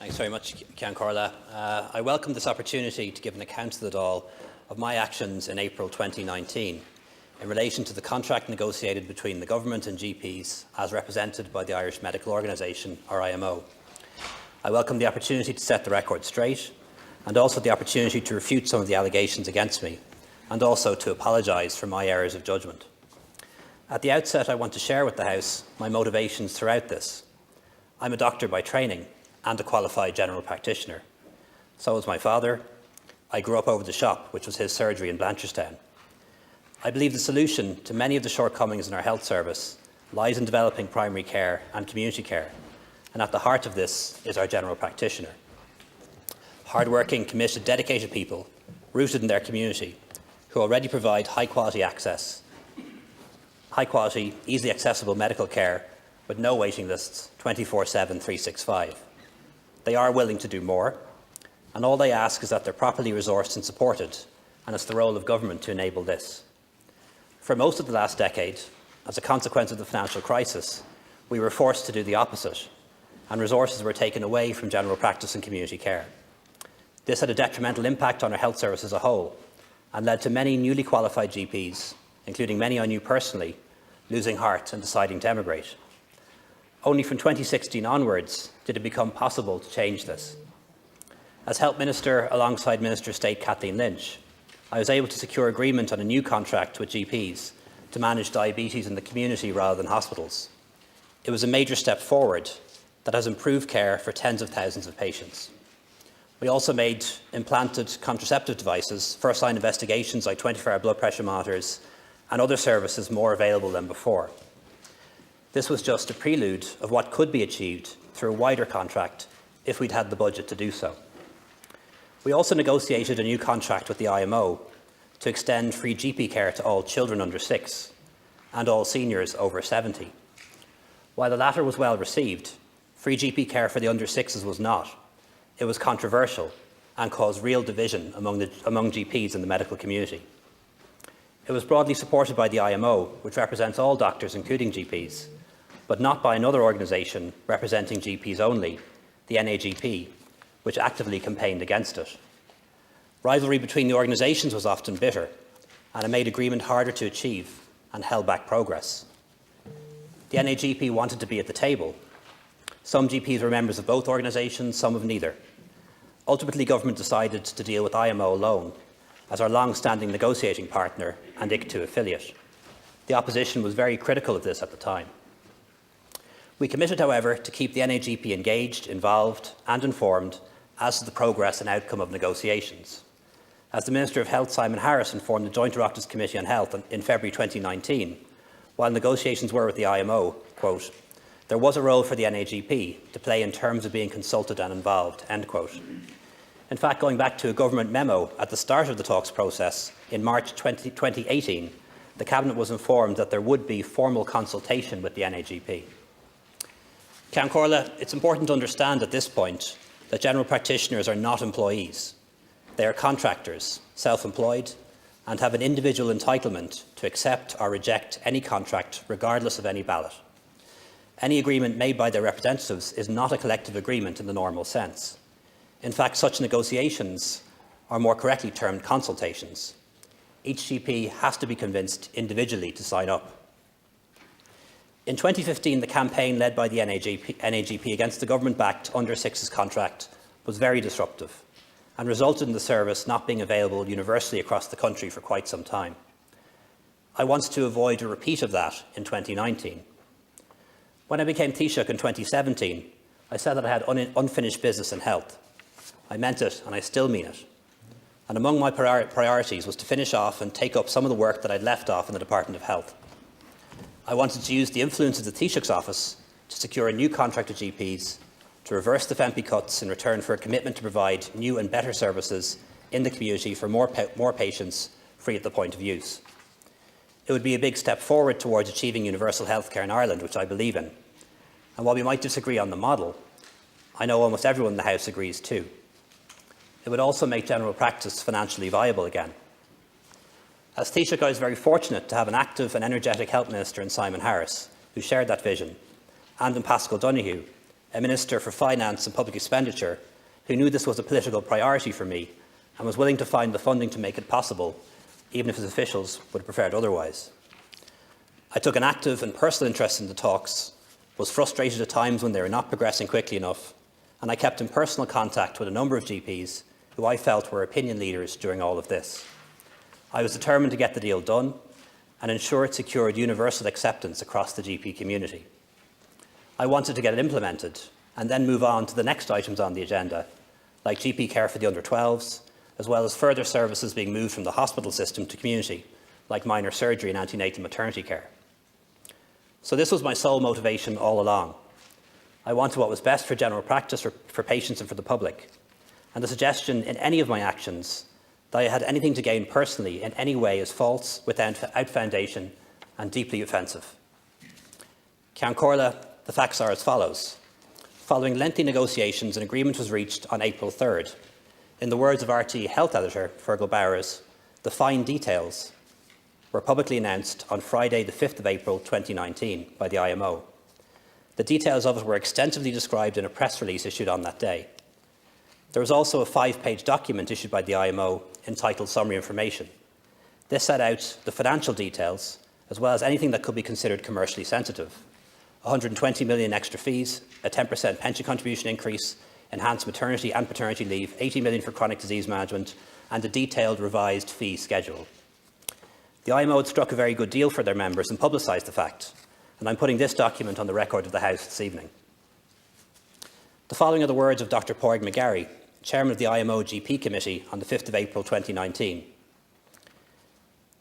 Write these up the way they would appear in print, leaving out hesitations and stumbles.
Thanks very much, Ceann Comhairle. I welcome this opportunity to give an account to the Dáil of my actions in April 2019 in relation to the contract negotiated between the Government and GPs as represented by the Irish Medical Organisation, or IMO. I welcome the opportunity to set the record straight and also the opportunity to refute some of the allegations against me and also to apologise for my errors of judgment. At the outset, I want to share with the House my motivations throughout this. I'm a doctor by training and a qualified general practitioner. So was my father. I grew up over the shop, which was his surgery in Blanchardstown. I believe the solution to many of the shortcomings in our health service lies in developing primary care and community care, and at the heart of this is our general practitioner. Hard-working, committed, dedicated people rooted in their community who already provide high-quality access, high-quality, easily accessible medical care with no waiting lists 24/7, 365. They are willing to do more, and all they ask is that they're properly resourced and supported, and it's the role of government to enable this. For most of the last decade, as a consequence of the financial crisis, we were forced to do the opposite, and resources were taken away from general practice and community care. This had a detrimental impact on our health service as a whole, and led to many newly qualified GPs, including many I knew personally, losing heart and deciding to emigrate. Only from 2016 onwards did it become possible to change this. As Health Minister alongside Minister of State Kathleen Lynch, I was able to secure agreement on a new contract with GPs to manage diabetes in the community rather than hospitals. It was a major step forward that has improved care for tens of thousands of patients. We also made implanted contraceptive devices, first-line investigations like 24-hour blood pressure monitors, and other services more available than before. This was just a prelude of what could be achieved through a wider contract if we'd had the budget to do so. We also negotiated a new contract with the IMO to extend free GP care to all children under 6 and all seniors over 70. While the latter was well received, free GP care for the under 6s was not. It was controversial and caused real division among GPs in the medical community. It was broadly supported by the IMO, which represents all doctors, including GPs, but not by another organisation representing GPs only, the NAGP, which actively campaigned against it. Rivalry between the organisations was often bitter, and it made agreement harder to achieve and held back progress. The NAGP wanted to be at the table. Some GPs were members of both organisations, some of neither. Ultimately, government decided to deal with IMO alone as our long-standing negotiating partner and ICTU affiliate. The opposition was very critical of this at the time. We committed, however, to keep the NAGP engaged, involved and informed as to the progress and outcome of negotiations. As the Minister of Health, Simon Harris, informed the Joint Oireachtas Committee on Health in February 2019, while negotiations were with the IMO, quote, "There was a role for the NAGP to play in terms of being consulted and involved," end quote. In fact, going back to a government memo at the start of the talks process in March 2018, the Cabinet was informed that there would be formal consultation with the NAGP. Ceann Comhairle, it's important to understand at this point that general practitioners are not employees. They are contractors, self-employed, and have an individual entitlement to accept or reject any contract regardless of any ballot. Any agreement made by their representatives is not a collective agreement in the normal sense. In fact, such negotiations are more correctly termed consultations. Each GP has to be convinced individually to sign up. In 2015, the campaign led by the NAGP against the government-backed under-6s contract was very disruptive and resulted in the service not being available universally across the country for quite some time. I wanted to avoid a repeat of that in 2019. When I became Taoiseach in 2017, I said that I had unfinished business in health. I meant it, and I still mean it. And among my priorities was to finish off and take up some of the work that I'd left off in the Department of Health. I wanted to use the influence of the Taoiseach's office to secure a new contract with GPs, to reverse the FEMPI cuts in return for a commitment to provide new and better services in the community for more patients free at the point of use. It would be a big step forward towards achieving universal healthcare in Ireland, which I believe in. And while we might disagree on the model, I know almost everyone in the House agrees too. It would also make general practice financially viable again. As Taoiseach, I was very fortunate to have an active and energetic Health Minister in Simon Harris, who shared that vision, and in Paschal Donoghue, a Minister for Finance and Public Expenditure, who knew this was a political priority for me and was willing to find the funding to make it possible, even if his officials would have preferred otherwise. I took an active and personal interest in the talks, was frustrated at times when they were not progressing quickly enough, and I kept in personal contact with a number of GPs who I felt were opinion leaders during all of this. I was determined to get the deal done and ensure it secured universal acceptance across the GP community. I wanted to get it implemented and then move on to the next items on the agenda, like GP care for the under-12s, as well as further services being moved from the hospital system to community, like minor surgery and antenatal maternity care. So this was my sole motivation all along. I wanted what was best for general practice, for patients and for the public. And the suggestion in any of my actions that I had anything to gain personally in any way is false, without foundation and deeply offensive. Ceann Comhairle, the facts are as follows. Following lengthy negotiations, an agreement was reached on April 3rd. In the words of RT Health Editor Fergal Bowers, the fine details were publicly announced on Friday the 5th of April 2019 by the IMO. The details of it were extensively described in a press release issued on that day. There was also a 5-page document issued by the IMO entitled Summary Information. This set out the financial details, as well as anything that could be considered commercially sensitive. 120 million extra fees, a 10% pension contribution increase, enhanced maternity and paternity leave, 80 million for chronic disease management, and a detailed revised fee schedule. The IMO had struck a very good deal for their members and publicised the fact, and I'm putting this document on the record of the House this evening. The following are the words of Dr. Pádraig McGarry, Chairman of the IMO GP Committee, on the 5th of April 2019.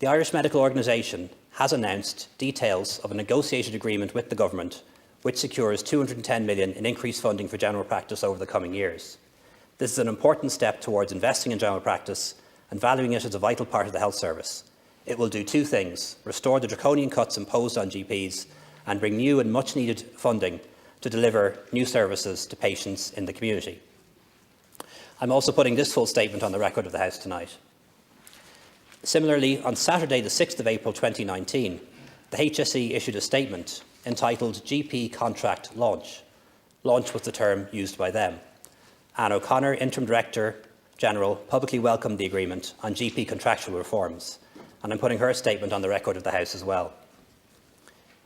The Irish Medical Organisation has announced details of a negotiated agreement with the Government which secures 210 million in increased funding for general practice over the coming years. This is an important step towards investing in general practice and valuing it as a vital part of the health service. It will do two things: restore the draconian cuts imposed on GPs and bring new and much needed funding to deliver new services to patients in the community. I'm also putting this full statement on the record of the House tonight. Similarly, on Saturday the 6th of April 2019, the HSE issued a statement entitled GP Contract Launch. Launch was the term used by them. Anne O'Connor, Interim Director General, publicly welcomed the agreement on GP contractual reforms, and I'm putting her statement on the record of the House as well.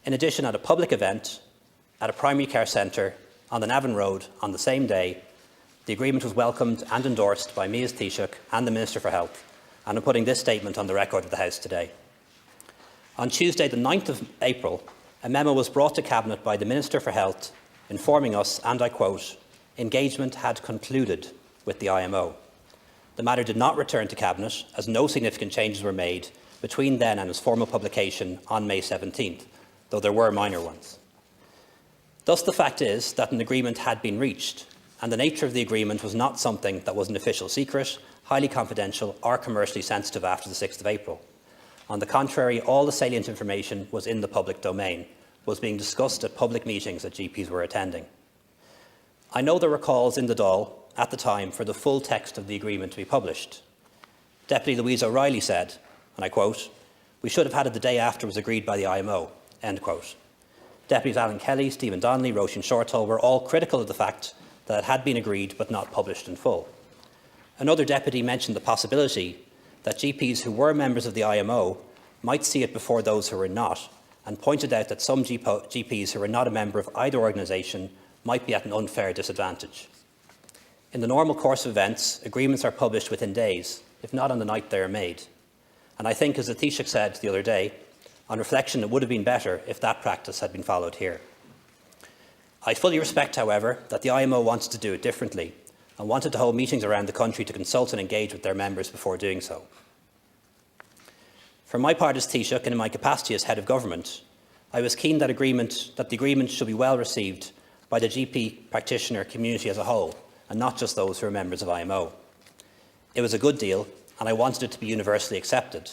In addition, at a public event at a primary care centre on the Navan Road on the same day, the agreement was welcomed and endorsed by me as Taoiseach and the Minister for Health, and I'm putting this statement on the record of the House today. On Tuesday, the 9th of April, a memo was brought to Cabinet by the Minister for Health informing us, and I quote, engagement had concluded with the IMO. The matter did not return to Cabinet, as no significant changes were made between then and its formal publication on May 17th, though there were minor ones. Thus, the fact is that an agreement had been reached, and the nature of the agreement was not something that was an official secret, highly confidential or commercially sensitive after the 6th of April. On the contrary, all the salient information was in the public domain, was being discussed at public meetings that GPs were attending. I know there were calls in the Dáil at the time for the full text of the agreement to be published. Deputy Louise O'Reilly said, and I quote, "We should have had it the day after it was agreed by the IMO," end quote. Deputies Alan Kelly, Stephen Donnelly, Roisin Shortall were all critical of the fact that it had been agreed but not published in full. Another deputy mentioned the possibility that GPs who were members of the IMO might see it before those who were not, and pointed out that some GPs who were not a member of either organisation might be at an unfair disadvantage. In the normal course of events, agreements are published within days, if not on the night they are made. And I think, as the Taoiseach said the other day, on reflection it would have been better if that practice had been followed here. I fully respect, however, that the IMO wanted to do it differently and wanted to hold meetings around the country to consult and engage with their members before doing so. For my part as Taoiseach and in my capacity as Head of Government, I was keen that the agreement should be well received by the GP practitioner community as a whole, and not just those who are members of IMO. It was a good deal, and I wanted it to be universally accepted.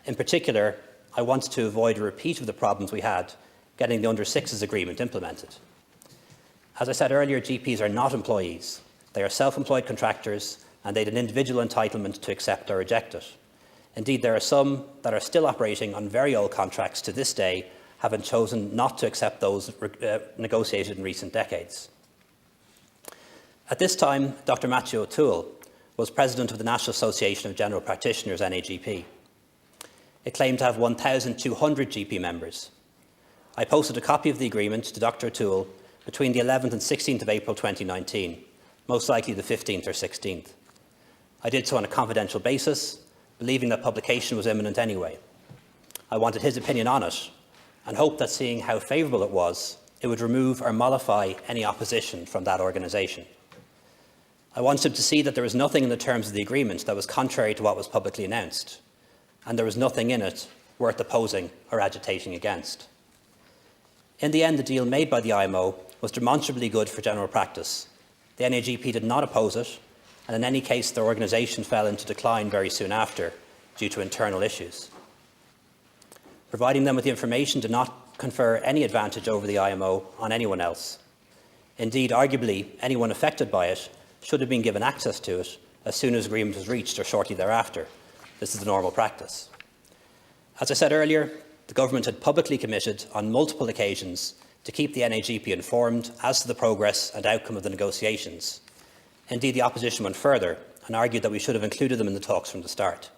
In particular, I wanted to avoid a repeat of the problems we had getting the Under-6s agreement implemented. As I said earlier, GPs are not employees. They are self-employed contractors, and they had an individual entitlement to accept or reject it. Indeed, there are some that are still operating on very old contracts to this day, having chosen not to accept those negotiated in recent decades. At this time, Dr. Matthew O'Toole was President of the National Association of General Practitioners, NAGP. It claimed to have 1,200 GP members. I posted a copy of the agreement to Dr. O'Toole between the 11th and 16th of April 2019, most likely the 15th or 16th. I did so on a confidential basis, believing that publication was imminent anyway. I wanted his opinion on it and hoped that, seeing how favourable it was, it would remove or mollify any opposition from that organisation. I wanted him to see that there was nothing in the terms of the agreement that was contrary to what was publicly announced, and there was nothing in it worth opposing or agitating against. In the end, the deal made by the IMO was demonstrably good for general practice. The NAGP did not oppose it, and in any case, their organisation fell into decline very soon after due to internal issues. Providing them with the information did not confer any advantage over the IMO on anyone else. Indeed, arguably, anyone affected by it should have been given access to it as soon as agreement was reached or shortly thereafter. This is the normal practice. As I said earlier, the government had publicly committed on multiple occasions to keep the NAGP informed as to the progress and outcome of the negotiations. Indeed, the opposition went further and argued that we should have included them in the talks from the start.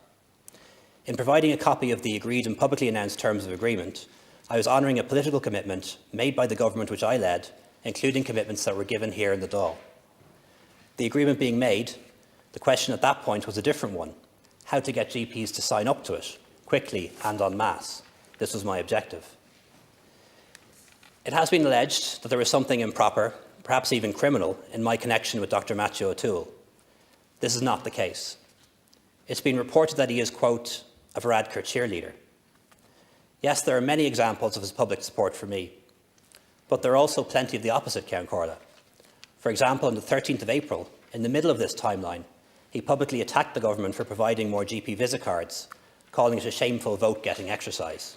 In providing a copy of the agreed and publicly announced terms of agreement, I was honouring a political commitment made by the government which I led, including commitments that were given here in the Dáil. The agreement being made, the question at that point was a different one: how to get GPs to sign up to it, quickly and en masse. This was my objective. It has been alleged that there was something improper, perhaps even criminal, in my connection with Dr. Matthew O'Toole. This is not the case. It's been reported that he is, quote, a Varadkar cheerleader. Yes, there are many examples of his public support for me, but there are also plenty of the opposite, Ceann Comhairle. For example, on the 13th of April, in the middle of this timeline, he publicly attacked the government for providing more GP visit cards, calling it a shameful vote-getting exercise.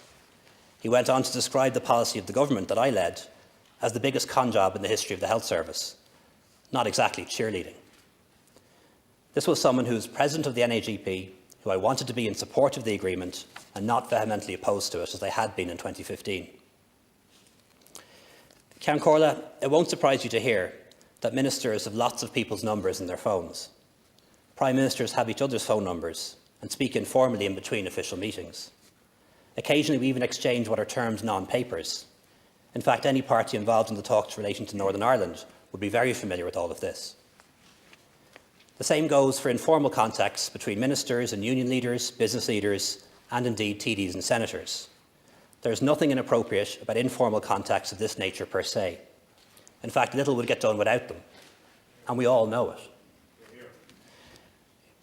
He went on to describe the policy of the government that I led as the biggest con job in the history of the health service. Not exactly cheerleading. This was someone who was president of the NAGP, who I wanted to be in support of the agreement and not vehemently opposed to it, as they had been in 2015. Ceann Comhairle, it won't surprise you to hear that ministers have lots of people's numbers in their phones. Prime ministers have each other's phone numbers and speak informally in between official meetings. Occasionally, we even exchange what are termed non-papers. In fact, any party involved in the talks relating to Northern Ireland would be very familiar with all of this. The same goes for informal contacts between ministers and union leaders, business leaders, and indeed TDs and senators. There is nothing inappropriate about informal contacts of this nature per se. In fact, little would get done without them, and we all know it.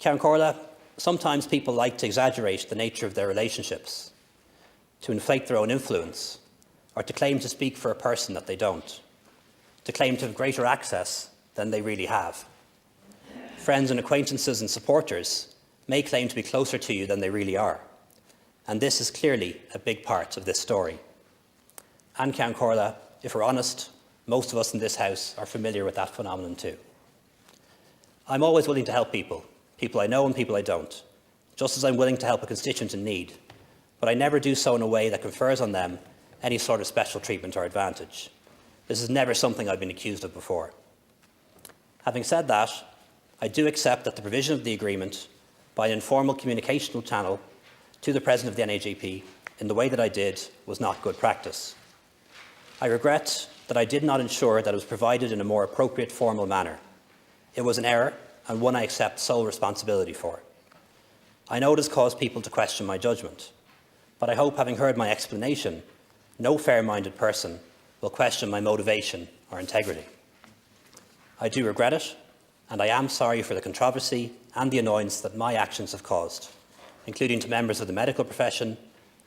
Ceann Comhairle, sometimes people like to exaggerate the nature of their relationships, to inflate their own influence, or to claim to speak for a person that they don't, to claim to have greater access than they really have. Friends and acquaintances and supporters may claim to be closer to you than they really are, and this is clearly a big part of this story. And Ceann Comhairle, if we're honest, most of us in this House are familiar with that phenomenon too. I'm always willing to help people I know and people I don't, just as I'm willing to help a constituent in need, but I never do so in a way that confers on them any sort of special treatment or advantage. This is never something I've been accused of before. Having said that, I do accept that the provision of the agreement by an informal communicational channel to the President of the NAGP in the way that I did was not good practice. I regret that I did not ensure that it was provided in a more appropriate formal manner. It was an error, and one I accept sole responsibility for. I know it has caused people to question my judgment, but I hope, having heard my explanation, no fair-minded person will question my motivation or integrity. I do regret it, and I am sorry for the controversy and the annoyance that my actions have caused, including to members of the medical profession,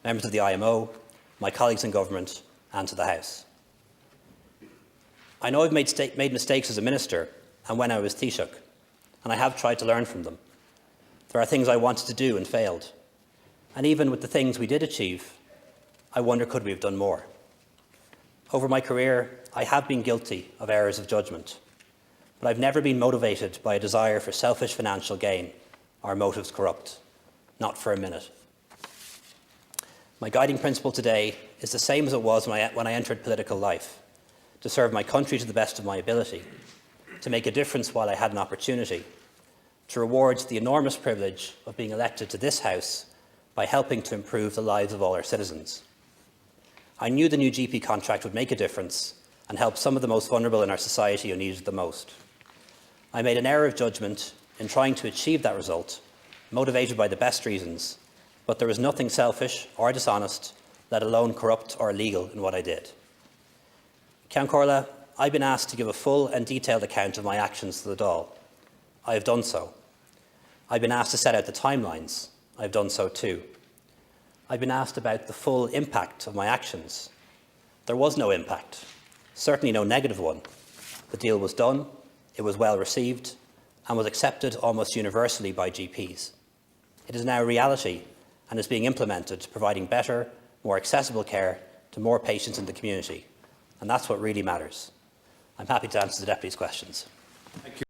members of the IMO, my colleagues in government, and to the House. I know I've made mistakes as a minister and when I was Taoiseach, and I have tried to learn from them. There are things I wanted to do and failed. And even with the things we did achieve, I wonder, could we have done more? Over my career, I have been guilty of errors of judgment, but I've never been motivated by a desire for selfish financial gain or motives corrupt, not for a minute. My guiding principle today is the same as it was when I entered political life: to serve my country to the best of my ability, to make a difference while I had an opportunity, to reward the enormous privilege of being elected to this House by helping to improve the lives of all our citizens. I knew the new GP contract would make a difference and help some of the most vulnerable in our society who needed it the most. I made an error of judgment in trying to achieve that result, motivated by the best reasons, but there was nothing selfish or dishonest, let alone corrupt or illegal in what I did. Ceann Comhairle, I've been asked to give a full and detailed account of my actions to the Dáil. I have done so. I've been asked to set out the timelines. I have done so too. I've been asked about the full impact of my actions. There was no impact, certainly no negative one. The deal was done, it was well received, and was accepted almost universally by GPs. It is now a reality and is being implemented, providing better, more accessible care to more patients in the community. And that's what really matters. I'm happy to answer the Deputy's questions. Thank you.